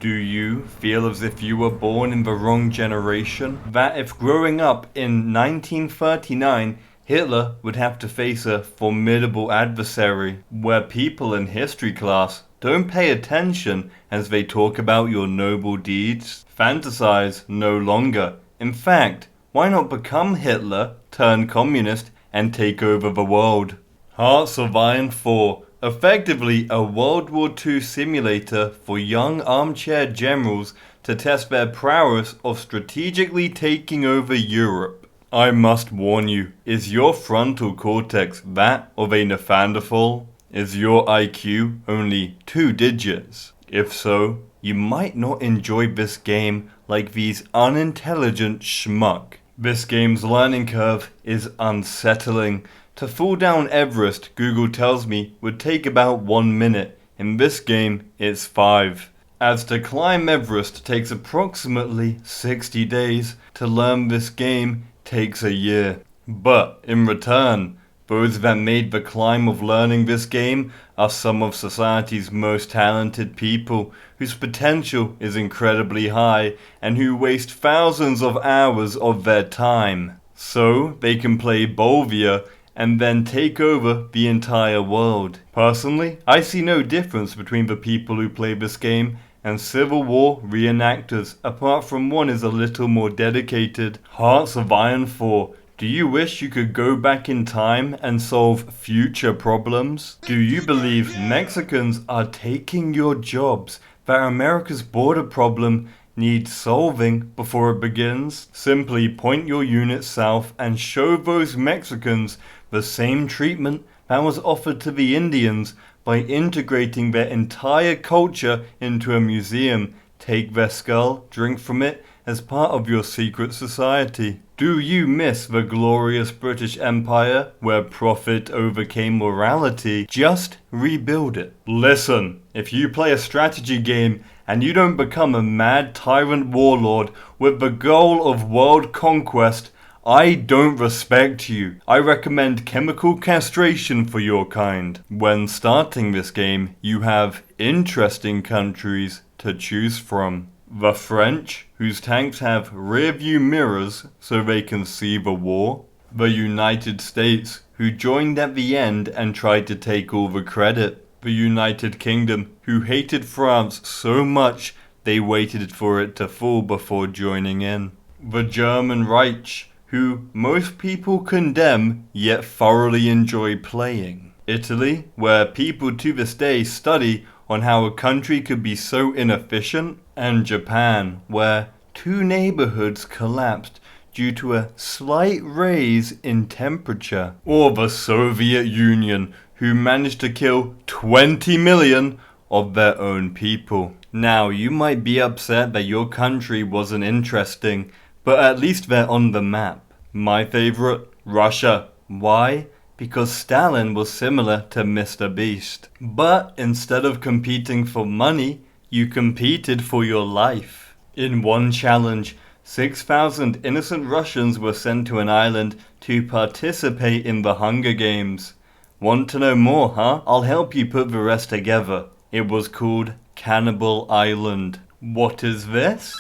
Do you feel as if you were born in the wrong generation? That if growing up in 1939, Hitler would have to face a formidable adversary, where people in history class don't pay attention as they talk about your noble deeds? Fantasize no longer. In fact, why not become Hitler, turn communist, and take over the world? Hearts of Iron 4, effectively a World War II simulator for young armchair generals to test their prowess of strategically taking over Europe. I must warn you, is your frontal cortex that of a Neanderthal? Is your IQ only 2 digits? If so, you might not enjoy this game like these unintelligent schmuck. This game's learning curve is unsettling. To fall down Everest, Google tells me, would take about 1 minute. In this game, it's 5. As to climb Everest takes approximately 60 days, to learn this game takes a year. But in return, those that made the climb of learning this game are some of society's most talented people, whose potential is incredibly high, and who waste thousands of hours of their time. So they can play Bolivia and then take over the entire world. Personally, I see no difference between the people who play this game and Civil War reenactors, apart from one is a little more dedicated. Hearts of Iron 4. Do you wish you could go back in time and solve future problems? Do you believe Mexicans are taking your jobs, that America's border problem needs solving before it begins? Simply point your unit south and show those Mexicans the same treatment that was offered to the Indians by integrating their entire culture into a museum. Take their skull, drink from it as part of your secret society. Do you miss the glorious British Empire where profit overcame morality? Just rebuild it. Listen, if you play a strategy game and you don't become a mad tyrant warlord with the goal of world conquest, I don't respect you. I recommend chemical castration for your kind. When starting this game, you have interesting countries to choose from. The French, whose tanks have rear-view mirrors so they can see the war. The United States, who joined at the end and tried to take all the credit. The United Kingdom, who hated France so much they waited for it to fall before joining in. The German Reich, who most people condemn yet thoroughly enjoy playing. Italy, where people to this day study on how a country could be so inefficient. And Japan, where 2 neighborhoods collapsed due to a slight raise in temperature. Or the Soviet Union, who managed to kill 20 million of their own people. Now, you might be upset that your country wasn't interesting, but at least they're on the map. My favorite, Russia. Why? Because Stalin was similar to Mr. Beast. But instead of competing for money, you competed for your life. In one challenge, 6,000 innocent Russians were sent to an island to participate in the Hunger Games. Want to know more, huh? I'll help you put the rest together. It was called Cannibal Island. What is this?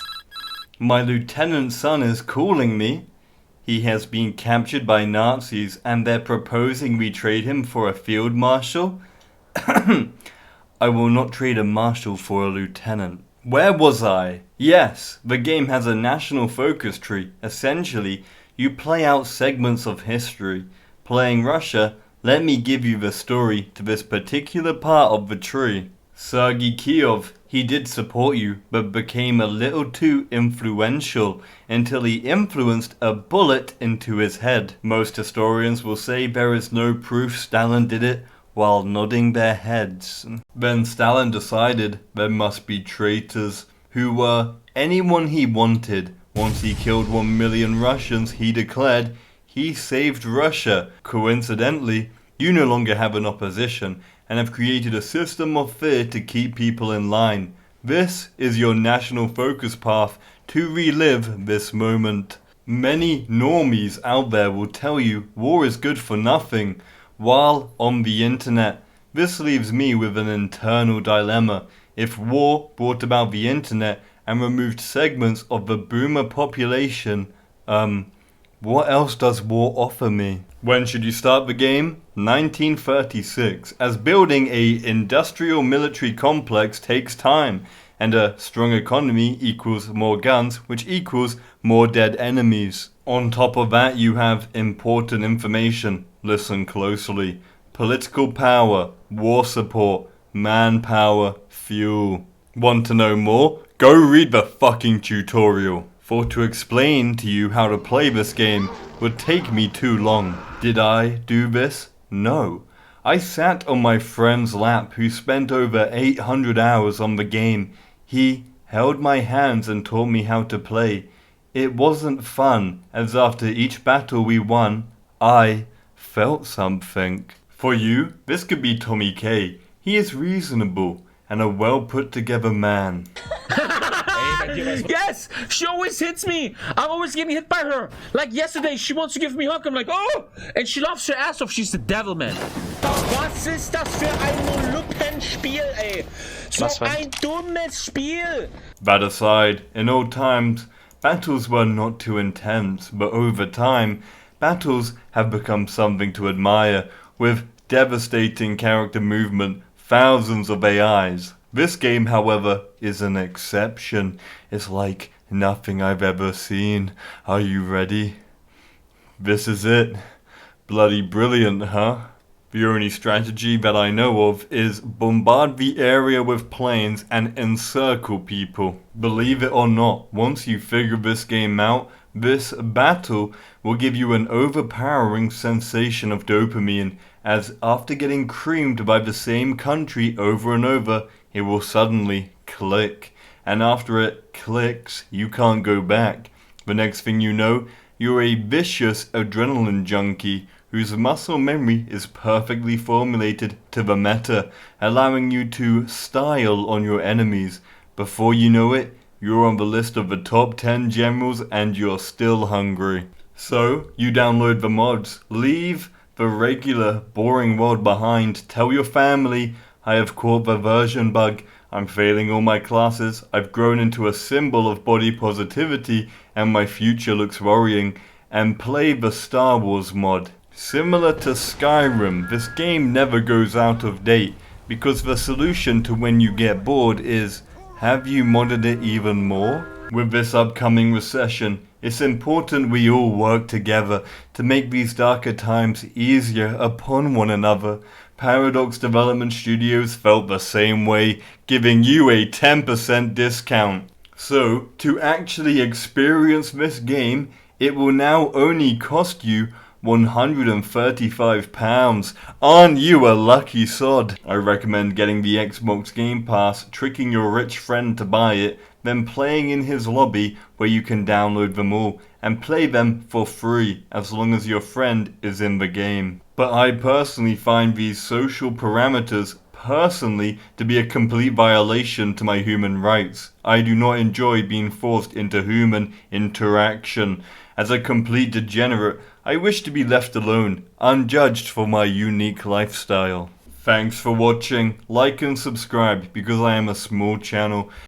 My lieutenant's son is calling me. He has been captured by Nazis and they're proposing we trade him for a field marshal. I will not trade a marshal for a lieutenant. Where was I? Yes, the game has a national focus tree. Essentially, you play out segments of history. Playing Russia, let me give you the story to this particular part of the tree. Sergei Kiev, he did support you, but became a little too influential until he influenced a bullet into his head. Most historians will say there is no proof Stalin did it, while nodding their heads. Then Stalin decided there must be traitors, who were anyone he wanted. Once he killed 1 million Russians, he declared he saved Russia. Coincidentally, you no longer have an opposition, and have created a system of fear to keep people in line. This is your national focus path to relive this moment. Many normies out there will tell you war is good for nothing, while on the internet. This leaves me with an internal dilemma. If war brought about the internet and removed segments of the boomer population, what else does war offer me? When should you start the game? 1936, as building a industrial military complex takes time, and a strong economy equals more guns, which equals more dead enemies. On top of that, you have important information. Listen closely. Political power, war support, manpower, fuel. Want to know more? Go read the fucking tutorial. For to explain to you how to play this game would take me too long. Did I do this? No. I sat on my friend's lap who spent over 800 hours on the game. He held my hands and taught me how to play. It wasn't fun, as after each battle we won, I felt something. For you, this could be Tommykay. He is reasonable and a well put together man. Yes, she always hits me. I'm always getting hit by her. Like yesterday, she wants to give me a hug. I'm like, oh, and she laughs her ass off. She's the devil, man. Was ist das für ein Luppenspiel, ey? So ein dummes Spiel. That aside, in old times, battles were not too intense, but over time, battles have become something to admire, with devastating character movement, thousands of AIs. This game, however, is an exception. It's like nothing I've ever seen. Are you ready? This is it. Bloody brilliant, huh? The only strategy that I know of is bombard the area with planes and encircle people. Believe it or not, once you figure this game out, this battle will give you an overpowering sensation of dopamine, as after getting creamed by the same country over and over, it will suddenly click. And after it clicks, you can't go back. The next thing you know, you're a vicious adrenaline junkie whose muscle memory is perfectly formulated to the meta, allowing you to style on your enemies. Before you know it, you're on the list of the top 10 generals and you're still hungry. So, you download the mods, leave the regular boring world behind, tell your family, I have caught the version bug, I'm failing all my classes, I've grown into a symbol of body positivity and my future looks worrying, and play the Star Wars mod. Similar to Skyrim, this game never goes out of date, because the solution to when you get bored is, have you modded it even more? With this upcoming recession, it's important we all work together to make these darker times easier upon one another. Paradox Development Studios felt the same way, giving you a 10% discount. So, to actually experience this game, it will now only cost you £135. Aren't you a lucky sod? I recommend getting the Xbox Game Pass, tricking your rich friend to buy it, then playing in his lobby where you can download them all and play them for free as long as your friend is in the game. But I personally find these social parameters personally to be a complete violation to my human rights. I do not enjoy being forced into human interaction. As a complete degenerate, I wish to be left alone, unjudged for my unique lifestyle. Thanks for watching, like and subscribe because I am a small channel.